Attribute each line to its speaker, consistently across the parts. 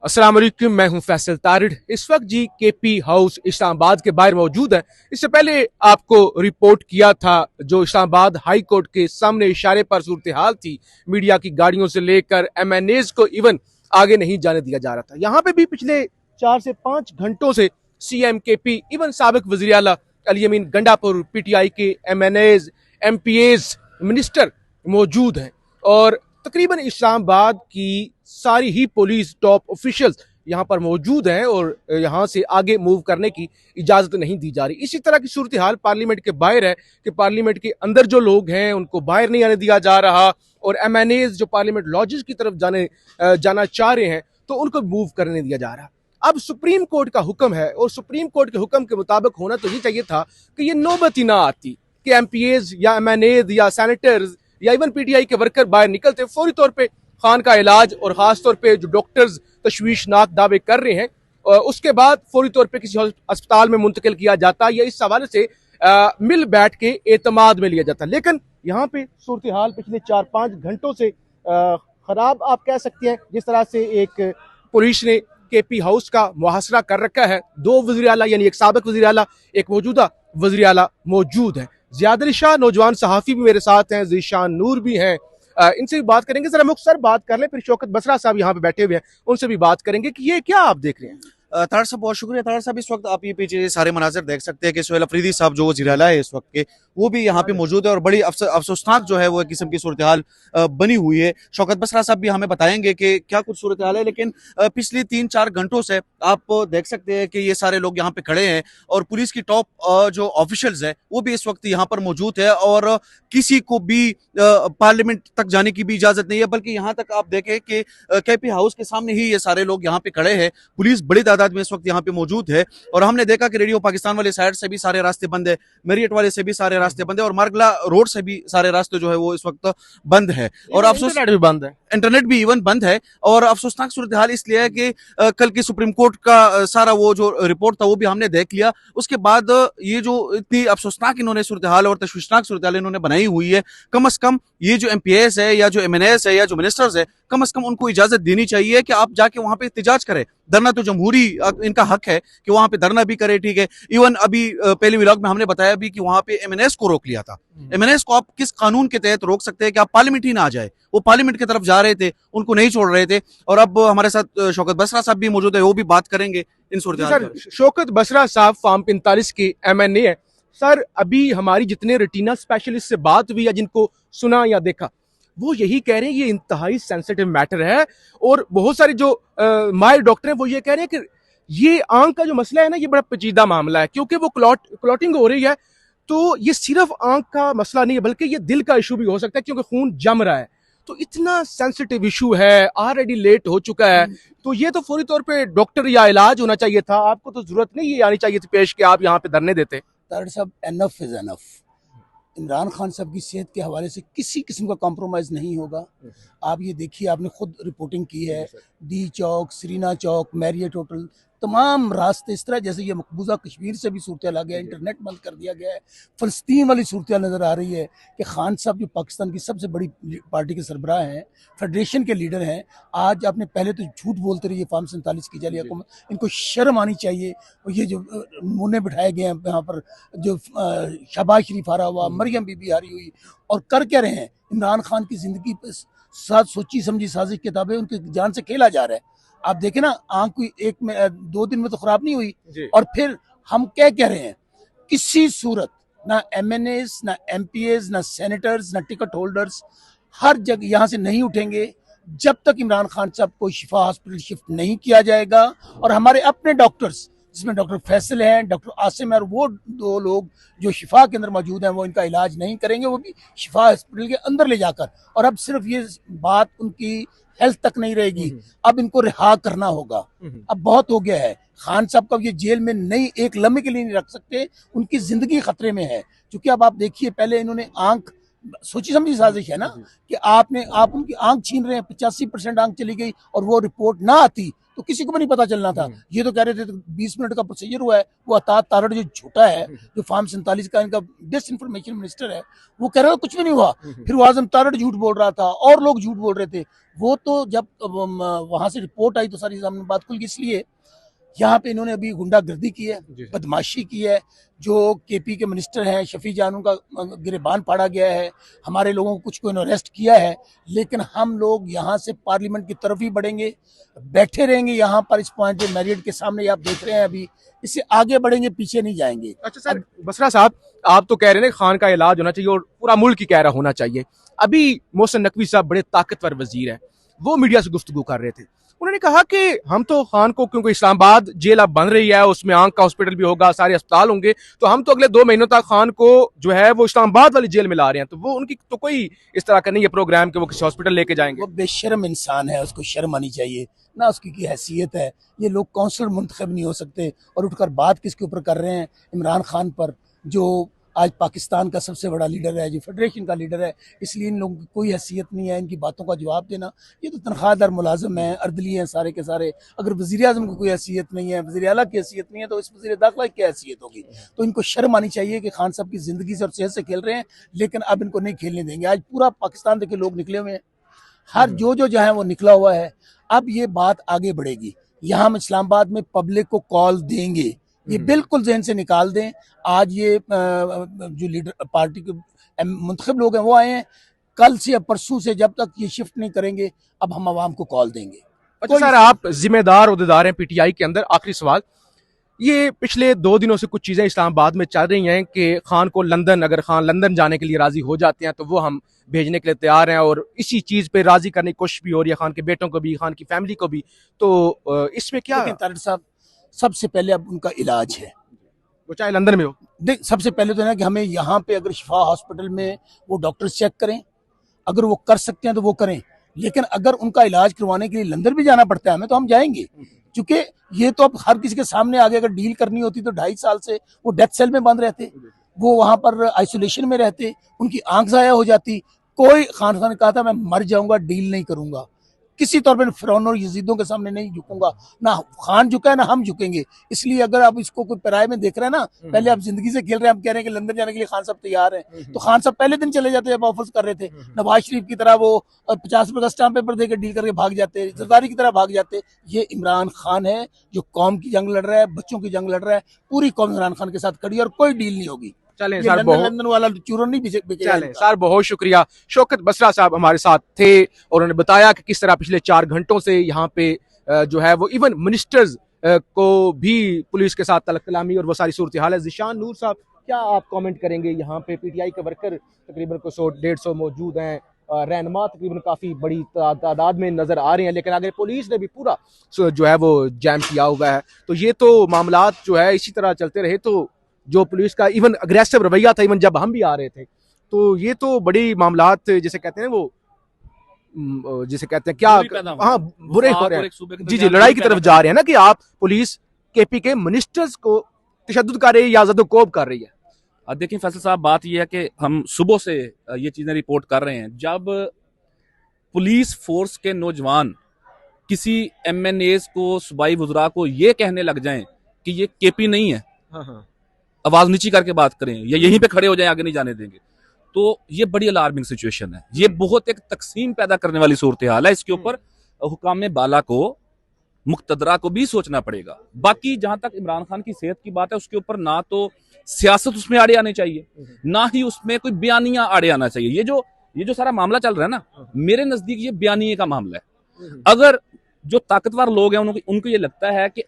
Speaker 1: अस्सलाम वालेकुम, मैं हूं फैसल तारिड। इस वक्त जी केपी हाउस इस्लामाबाद के बाहर मौजूद है। इससे पहले आपको रिपोर्ट किया था जो इस्लामाबाद हाई कोर्ट के सामने इशारे पर सूरत हाल थी, मीडिया की गाड़ियों से लेकर एमएनएज को इवन आगे नहीं जाने दिया जा रहा था। यहाँ पे भी पिछले 4 से 5 घंटों से सीएम केपी इवन साबिक वज़ीर आला अली अमीन गंडापुर, पीटीआई के एमएनएज, एमपीएज, मिनिस्टर मौजूद हैं और तकरीबन इस्लामाबाद की सारी ही पुलिस टॉप ऑफिशियल्स यहाँ पर मौजूद हैं और यहाँ से आगे मूव करने की इजाजत नहीं दी जा रही। इसी तरह की सूरत हाल पार्लियामेंट के बाहर है कि पार्लियामेंट के अंदर जो लोग हैं उनको बाहर नहीं आने दिया जा रहा और एमएनएज जो पार्लियामेंट लॉजेस की तरफ जाना चाह रहे हैं तो उनको मूव करने दिया जा रहा। अब सुप्रीम कोर्ट का हुक्म है और सुप्रीम कोर्ट के हुक्म के मुताबिक होना तो ये चाहिए था कि ये नौबत ही ना आती कि एमपीएज या एमएनएज या सैनिटर्स या इवन पीटीआई के वर्कर बाहर निकलते, फौरी तौर पे खान का इलाज और खास तौर पे जो डॉक्टर्स तशवीशनाक दावे कर रहे हैं उसके बाद फौरी तौर पे किसी अस्पताल में मुंतकिल किया जाता या इस हवाले से मिल बैठ के एतमाद में लिया जाता। लेकिन यहाँ पे सूरत हाल पिछले 4-5 घंटों से खराब आप कह सकते हैं। जिस तरह से एक पुलिस ने केपी हाउस का मुहासरा कर रखा है, 2 वज़ीर आला यानी एक साबिक वज़ीर आला, एक मौजूदा वज़ीर आला मौजूद है। ज़ियाद अली शाह नौजवान सहाफ़ी भी मेरे साथ हैं, ज़ीशान नूर भी हैं, इनसे भी बात करेंगे। जरा मुख्तसर बात कर लें, फिर शौकत बसरा साहब यहाँ पे बैठे हुए हैं, उनसे भी बात करेंगे कि ये क्या आप देख रहे हैं।
Speaker 2: तार साहब बहुत शुक्रिया। तार साहब इस वक्त आप ये पीछे सारे मनाजिर देख सकते हैं कि सोहेल अफरीदी साहब जो वज़ीर आला है इस वक्त के, वो भी यहाँ पे मौजूद है और बड़ी अफसोसनाक जो है वो एक किस्म की सूरत हाल बनी हुई है। शौकत बसरा साहब भी हमें बताएंगे कि क्या कुछ सूरत हाल है, लेकिन पिछले 3-4 घंटों से आप देख सकते हैं कि ये सारे लोग यहाँ पे खड़े हैं और पुलिस की टॉप जो ऑफिशियल्स है वो भी इस वक्त यहाँ पर मौजूद है और किसी को भी पार्लियामेंट तक जाने की भी इजाजत नहीं है, बल्कि यहाँ तक आप देखें कि केपी हाउस के सामने ही ये सारे लोग यहाँ पे खड़े हैं। पुलिस बड़ी तादाद में इस वक्त यहाँ पे मौजूद है और हमने देखा कि रेडियो पाकिस्तान वाले साइड से भी सारे रास्ते बंद है, मेरियट वाले से भी सारे रास्ते बंद है और मार्गला रोड से भी सारे रास्ते जो है वो इस वक्त बंद है और अफसोस
Speaker 1: भी बंद है,
Speaker 2: इंटरनेट भी इवन बंद है। और अफसोसनाक सूरत हाल इसलिए है कि कल की सुप्रीम कोर्ट का सारा वो जो रिपोर्ट था वो भी हमने देख लिया। उसके बाद ये जो इतनी अफसोसनाक इन्होंने सूरत हाल और तशवीशनाक सूरत हाल इन्होंने बनाई हुई है, कम अज कम ये जो एमपीएस है या जो एमएनएस है या जो मिनिस्टर्स है, कम अज कम उनको इजाजत देनी चाहिए कि आप जाके वहां पे एहतजाज करें। धरना तो जमहूरी इनका हक है कि वहां पे धरना भी करे, ठीक है। इवन अभी पहले व्लॉग में हमने बताया भी कि वहां पे एमएनएस को रोक लिया था। एमएनएस को आप किस कानून के तहत रोक सकते हैं कि आप पार्लियामेंट ही ना आ जाए? वो पार्लियामेंट की तरफ जा रहे थे, उनको नहीं छोड़ रहे थे। और अब हमारे साथ शौकत बसरा साहब भी मौजूद है, वो भी बात करेंगे इन सूरत।
Speaker 1: शौकत बसरा साहब फार्म 45 के एमएनए है। सर, अभी हमारी जितने रेटिना स्पेशलिस्ट से बात हुई या जिनको सुना या देखा, वो यही कह रहे हैं ये इंतहाई सेंसिटिव मैटर है और बहुत सारे जो माहिर डॉक्टर हैं वो ये कह रहे हैं कि ये आंख का जो मसला है ना, ये बड़ा पेचीदा मामला है क्योंकि वो क्लॉटिंग हो रही है। तो ये सिर्फ आंख का मसला नहीं है बल्कि ये दिल का इशू भी हो सकता है क्योंकि खून जम रहा है। तो इतना सेंसिटिव इशू है, ऑलरेडी लेट हो चुका है, तो ये तो फौरी तौर पे डॉक्टर या इलाज होना चाहिए था। आपको तो जरूरत नहीं ये आनी चाहिए थी पेश कि आप यहाँ पे धरने देते।
Speaker 3: तारिक साहब, enough is enough. Imran Khan साहब की सेहत के हवाले से किसी किस्म का कॉम्प्रोमाइज़ नहीं होगा। आप ये देखिए, आपने खुद रिपोर्टिंग की है, डी चौक, सरीना चौक, मैरियट होटल, तमाम रास्ते इस तरह जैसे ये मकबूजा कश्मीर से भी सूरत आ गया, इंटरनेट बंद कर दिया गया है। फ़लस्तीन वाली सूरत नज़र आ रही है कि खान साहब जो पाकिस्तान की सबसे बड़ी पार्टी के सरबराह हैं, फेडरेशन के लीडर हैं, आज आपने पहले तो झूठ बोलते रहिए फार्म 47 की जाली हुकूमत, इनको शर्म आनी चाहिए। और ये जो नमूने बिठाए गए हैं यहाँ पर, जो शहबाज शरीफ हारा हुआ, मरियम बीबी हारी हुई, और कर क्या रहे हैं? इमरान खान की ज़िंदगी साथ सोची समझी साजिश किताबें उनकी जान से खेला जा रहा है। आप देखें ना, आंख कोई 1 में 2 दिन में तो खराब नहीं हुई। और फिर हम क्या कह रहे हैं, किसी सूरत ना एमएनएस, ना एमपीएस, ना सेनेटर्स, ना टिकट होल्डर्स हर जगह यहाँ से नहीं उठेंगे जब तक इमरान खान साहब को शिफा हॉस्पिटल शिफ्ट नहीं किया जाएगा। और हमारे अपने डॉक्टर्स, जिसमें डॉक्टर फैसल हैं, डॉक्टर आसिम है, और वो 2 लोग जो शिफा के अंदर मौजूद हैं, वो इनका इलाज नहीं करेंगे, वो भी शिफा हॉस्पिटल के अंदर ले जाकर। और अब सिर्फ ये बात उनकी हेल्थ तक नहीं रहेगी, अब इनको रिहा करना होगा। अब बहुत हो गया है। खान साहब का ये जेल में नहीं, एक लम्हे के लिए नहीं रख सकते, उनकी जिंदगी खतरे में है। क्योंकि अब आप देखिए, पहले इन्होंने आंख, सोची समझी साजिश है ना कि आप उनकी आंख छीन रहे हैं, 85% आंख चली गई और वो रिपोर्ट ना आती तो किसी को भी नहीं पता चलना था। ये तो कह रहे थे 20 मिनट का प्रोसीजर हुआ है। वो अतात तारड़ जो झूठा है, जो फार्म 47 का इनका डिस इन्फॉर्मेशन मिनिस्टर है, वो कह रहा था कुछ भी नहीं हुआ। फिर वो आजम तारड़ झूठ बोल रहा था और लोग झूठ बोल रहे थे। वो तो जब वहां से रिपोर्ट आई तो सारी सामने बात खुल गई। इसलिए यहाँ पे इन्होंने अभी गुंडागर्दी की है, बदमाशी की है। जो केपी के मिनिस्टर हैं शफी जानू का गिरेबान फाड़ा गया है, हमारे लोगों को कुछ को अरेस्ट किया है, लेकिन हम लोग यहाँ से पार्लियामेंट की तरफ ही बढ़ेंगे, बैठे रहेंगे यहाँ पर इस पॉइंट पे मैरियट के सामने। आप देख रहे हैं अभी, इससे आगे बढ़ेंगे, पीछे नहीं जाएंगे।
Speaker 1: अच्छा सर, बसरा साहब, आप तो कह रहे हैं खान का इलाज होना चाहिए और पूरा मुल्क ही कह रहा होना चाहिए। अभी मोहसिन नकवी साहब बड़े ताकतवर वजीर हैं, वो मीडिया से गुफ्तगू कर रहे थे। उन्होंने कहा कि हम तो खान को, क्योंकि इस्लामाबाद जेल अब बन रही है, उसमें आंख का हॉस्पिटल भी होगा, सारे अस्पताल होंगे, तो हम तो अगले 2 महीनों तक खान को जो है वो इस्लामाबाद वाली जेल में ला रहे हैं। तो वो उनकी तो कोई इस तरह का नहीं है प्रोग्राम कि वो किसी हॉस्पिटल लेके जाएंगे।
Speaker 3: वो बेशर्म इंसान है, उसको शर्म आनी चाहिए ना, उसकी की हैसियत है। ये लोग काउंसलर मुंतखब नहीं हो सकते और उठकर बात किसके ऊपर कर रहे हैं? इमरान खान पर, जो आज पाकिस्तान का सबसे बड़ा लीडर है, जो फेडरेशन का लीडर है। इसलिए इन लोगों की कोई हैसियत नहीं है इनकी बातों का जवाब देना। ये तो तनख्वाहदार मुलाजिम हैं, अर्दली हैं सारे के सारे। अगर वज़ीर आज़म की कोई हैसियत नहीं है, वज़ीर आला की हैसियत नहीं है, तो इस वज़ीर दाखिला की हैसियत होगी? तो इनको शर्म आनी चाहिए कि खान साहब की ज़िंदगी से और सेहत से खेल रहे हैं, लेकिन अब इनको नहीं खेलने देंगे। आज पूरा पाकिस्तान देखिए लोग निकले हुए हैं, हर जो है वो निकला हुआ है। अब ये बात आगे बढ़ेगी। यहाँ हम इस्लामाबाद में पब्लिक को कॉल देंगे, ये बिल्कुल जहन से निकाल दें। आज ये जो लीडर पार्टी के मुंतखब लोग हैं वो आए हैं, कल से या परसों से जब तक ये शिफ्ट नहीं करेंगे, अब हम आवाम को कॉल देंगे।
Speaker 1: अच्छा सर, आप जिम्मेदार ओहदेदार हैं पीटीआई के अंदर, आखिरी सवाल, ये पिछले 2 दिनों से कुछ चीजें इस्लामाबाद में चल रही हैं कि खान को लंदन, अगर खान लंदन जाने के लिए राजी हो जाते हैं तो वो हम भेजने के लिए तैयार हैं, और इसी चीज पे राजी करने की कोशिश भी हो रही है, खान के बेटों को भी, खान की फैमिली को भी। तो इसमें क्या?
Speaker 3: तारिक साहब, सबसे पहले अब उनका इलाज है,
Speaker 1: वो चाहे लंदन में हो।
Speaker 3: देख, सबसे पहले तो ना कि हमें यहाँ पे अगर शिफा हॉस्पिटल में वो डॉक्टर्स चेक करें, अगर वो कर सकते हैं तो वो करें। लेकिन अगर उनका इलाज करवाने के लिए लंदन भी जाना पड़ता है हमें, तो हम जाएंगे, क्योंकि ये तो अब हर किसी के सामने आगे अगर डील करनी होती तो 2.5 साल से वो डेथ सेल में बंद रहते, वो वहां पर आइसोलेशन में रहते, उनकी आंख जाया हो जाती। कोई खान ने कहा था मैं मर जाऊंगा, डील नहीं करूंगा, किसी तौर पर फिरौन और यजीदों के सामने नहीं झुकूंगा। ना खान झुका है ना हम झुकेंगे। इसलिए अगर आप इसको कोई पराये में देख रहे हैं ना, पहले आप जिंदगी से खेल रहे हैं, आप कह रहे हैं कि लंदन जाने के लिए खान साहब तैयार हैं, तो खान साहब पहले दिन चले जाते जब ऑफर्स कर रहे थे। नवाज शरीफ की तरह वो 50 रुपए का स्टाम्प पेपर देकर डील करके भाग जाते, जरदारी की तरह भाग जाते। ये इमरान खान है जो कौम की जंग लड़ रहा है, बच्चों की जंग लड़ रहा है। पूरी कौम इमरान खान के साथ खड़ी है और कोई डील नहीं होगी।
Speaker 1: चलें सर,
Speaker 3: लंदन वाला चूरन नहीं बिकेगा।
Speaker 1: चलें सर, बहुत शुक्रिया। शौकत बसरा साहब हमारे साथ थे और उन्होंने बताया कि किस तरह पिछले 4 घंटों से यहाँ पे जो है वो इवन मिनिस्टर्स को भी पुलिस के साथ तलब कलामी और वो सारी सूरत हाल है। ज़िशान नूर साहब, क्या आप कमेंट करेंगे? यहाँ पे पीटीआई के वर्कर तकरीबन 100-150 मौजूद हैं, रहनुमा तकरीबन काफ़ी बड़ी तादाद में नज़र आ रहे हैं, लेकिन आगे पुलिस ने भी पूरा जो है वो जैम किया हुआ है। तो ये तो मामलात जो है इसी तरह चलते रहे तो जो पुलिस का इवन अग्रेसिव रवैया था, इवन जब हम भी आ रहे थे, तो ये तो बड़ी मामलात जिसे कहते हैं वो, जिसे कहते हैं क्या, हाँ, बुरे हो रहे हैं। जी, लड़ाई की तरफ जा रहे हैं ना, कि आप पुलिस केपी के मिनिस्टर्स को तशद्दुद कर रही है या ज़द-ओ-कोब कर रही है।
Speaker 4: देखिए फैसल साहब, बात यह है कि हम सुबह से ये चीजें रिपोर्ट कर रहे हैं। जब पुलिस फोर्स के नौजवान किसी MNAs को, सूबाई वज़रा को ये कहने लग जाएं कि ये केपी नहीं है, आवाज नीची करके बात करें या यहीं पे खड़े हो जाएं, आगे नहीं जाने देंगे, तो ये बड़ी अलार्मिंग सिचुएशन है। ये बहुत एक तकसीम पैदा करने वाली सूरत हाल है। इसके ऊपर हुकाम बाला को, मुक्तदरा को भी सोचना पड़ेगा। बाकी जहां तक इमरान खान की सेहत की बात है, उसके ऊपर ना तो सियासत उसमें आड़े आने चाहिए, ना ही उसमें कोई बयानिया आड़े आना चाहिए। ये जो सारा मामला चल रहा है ना, मेरे नजदीक ये बयानिए का मामला है। अगर जो ताकतवर लोग हैं उनको ये लगता है कि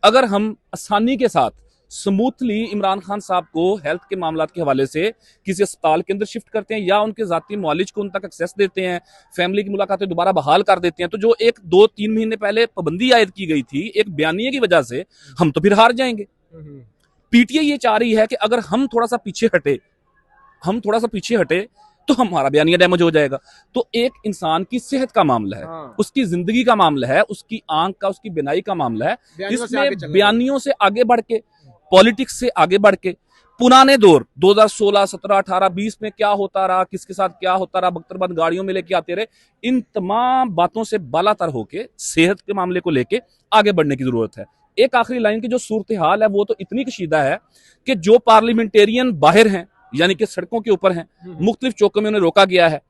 Speaker 4: अगर हम आसानी के साथ स्मूथली इमरान खान साहब को हेल्थ के मामलात के हवाले से किसी अस्पताल के अंदर शिफ्ट करते हैं या उनके जाती मौलिज को उन तक एक्सेस देते हैं, फैमिली की मुलाकातें दोबारा बहाल कर देते हैं, तो जो 1-2-3 महीने पहले पाबंदी आयद की गई थी एक बयानिए की वजह से, हम तो फिर हार जाएंगे। पीटीआई ये चाह रही है कि अगर हम थोड़ा सा पीछे हटे तो हमारा बयानिया डैमेज हो जाएगा। तो एक इंसान की सेहत का मामला है, उसकी जिंदगी का मामला है, उसकी आंख का, उसकी बिनाई का मामला है। इसमें बयानियों से आगे बढ़ के, पॉलिटिक्स से आगे बढ़ के पुराने दौर 2016, 17, 18, 20 में क्या होता रहा, किसके साथ क्या होता रहा, बख्तरबंद गाड़ियों में लेके आते रहे, इन तमाम बातों से बालातर होके सेहत के मामले को लेके आगे बढ़ने की जरूरत है। एक आखिरी लाइन की जो सूरत हाल है वो तो इतनी कशीदा है कि जो पार्लियामेंटेरियन बाहर हैं, यानी कि सड़कों के ऊपर हैं, मुख्तलिफ चौकों में उन्हें रोका गया है,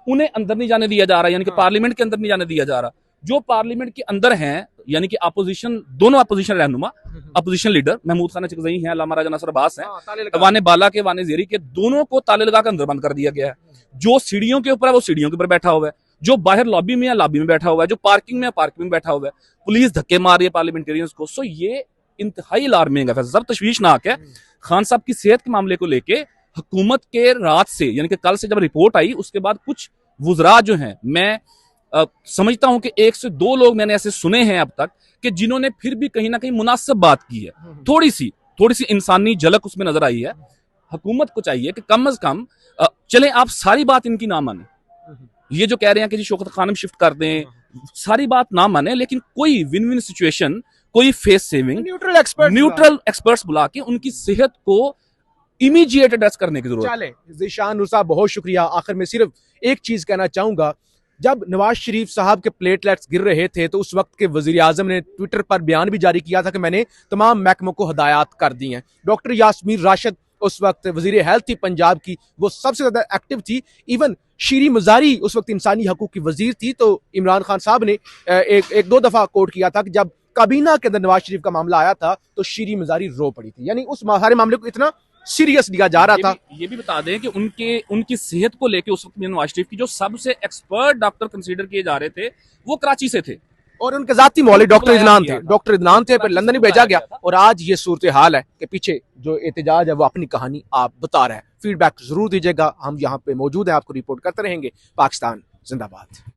Speaker 4: उन्हें अंदर नहीं जाने दिया जा रहा, यानी कि पार्लियामेंट के अंदर नहीं जाने दिया जा रहा। जो पार्लियामेंट के अंदर हैं, यानी कि अपोजिशन, दोनों अपोजिशन रहनुमा, अपोजिशन लीडर महमूद खान चिकज़ई हैं, अल्लामा राजा नसर अब्बास हैं, वाने बाला के वाने ज़ेरी के, दोनों को ताले लगा कर अंदर बंद कर दिया गया है। जो सीढ़ियों के ऊपर है वो सीढ़ियों के ऊपर बैठा हुआ है, जो बाहर लॉबी में है लॉबी में बैठा हुआ है, जो पार्किंग में है पार्किंग में बैठा हुआ है, पुलिस धक्के मार रही है पार्लियामेंटेरियंस को। सो ये इंतहाई अलार्मिंग है, सब तशवीशनाक है। खान साहब की सेहत के मामले को लेके हुकूमत के रात से, यानी कि कल से जब रिपोर्ट आई उसके बाद कुछ वुज़रा जो हैं, मैं समझता हूं कि 1 से 2 लोग मैंने ऐसे सुने हैं अब तक कि जिन्होंने फिर भी कहीं ना कहीं मुनासिब बात की है, थोड़ी सी इंसानी झलक उसमें नजर आई है। हुकूमत को चाहिए कि कम से कम चलें, आप सारी बात इनकी ना माने, ये जो कह रहे हैं कि जी शौकत खानम शिफ्ट कर दें, सारी बात ना माने, लेकिन कोई विन विन सिचुएशन, कोई फेस सेविंग न्यूट्रल एक्सपर्ट्स बुला के उनकी सेहत को इमीडिएट एड्रेस करने की जरूरत है।
Speaker 1: ज़ीशान नूर साहब बहुत शुक्रिया। आखिर में सिर्फ एक चीज कहना चाहूंगा, जब नवाज शरीफ साहब के प्लेटलेट्स गिर रहे थे तो उस वक्त के वजीर आजम ने ट्विटर पर बयान भी जारी किया था कि मैंने तमाम महकमों को हदायत कर दी हैं। डॉक्टर यास्मीन राशिद उस वक्त वजीर हेल्थ थी पंजाब की, वो सबसे ज्यादा एक्टिव थी। इवन शीरी मजारी उस वक्त इंसानी हकूक की वजीर थी। तो इमरान खान साहब ने एक दो दफा कोट किया था कि जब काबीना के अंदर नवाज शरीफ का मामला आया था तो शीरी मजारी रो पड़ी थी, यानी उस सारे मामले को इतना सीरियस लिया जा रहा था।
Speaker 4: ये भी बता दें कि उनकी सेहत को लेके उस वक्त नवाज शरीफ की जो सबसे एक्सपर्ट डॉक्टर कंसीडर किए जा रहे थे वो कराची से थे,
Speaker 1: और उनके जाती मौले डॉक्टर इदनान थे, फिर लंदन ही भेजा गया। और आज ये सूरत हाल है कि पीछे जो एहतजाज है वो अपनी कहानी आप बता रहा है। फीडबैक जरूर दीजिएगा, हम यहाँ पे मौजूद हैं, आपको रिपोर्ट करते रहेंगे। पाकिस्तान जिंदाबाद।